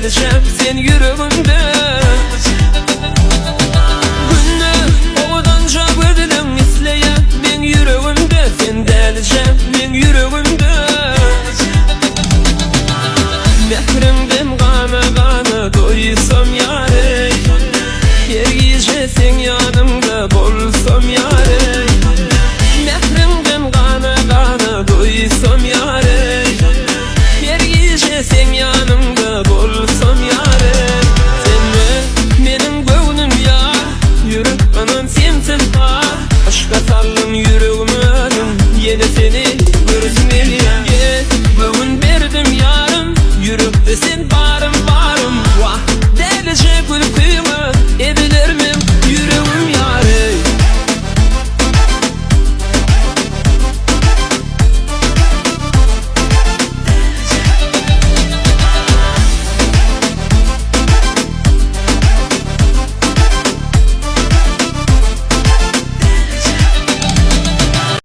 deleceğim sen yüreğimde. Günü ovadan çabırdım isleyen ben yüreğimde. Sen deleceğim ben yüreğimde. Mehrimden kana kana doysam yare. Her gece sen yanımda bolsam yare. Mehrimden kana kana doysam yare. Her gece sen yanımda bolsam yare. Sen benim gönlüm ya, yürek anam sensin var. Aşka saldım yüreğimi, yine seni görsün ya. Bugün verdim yarım, yürekte sen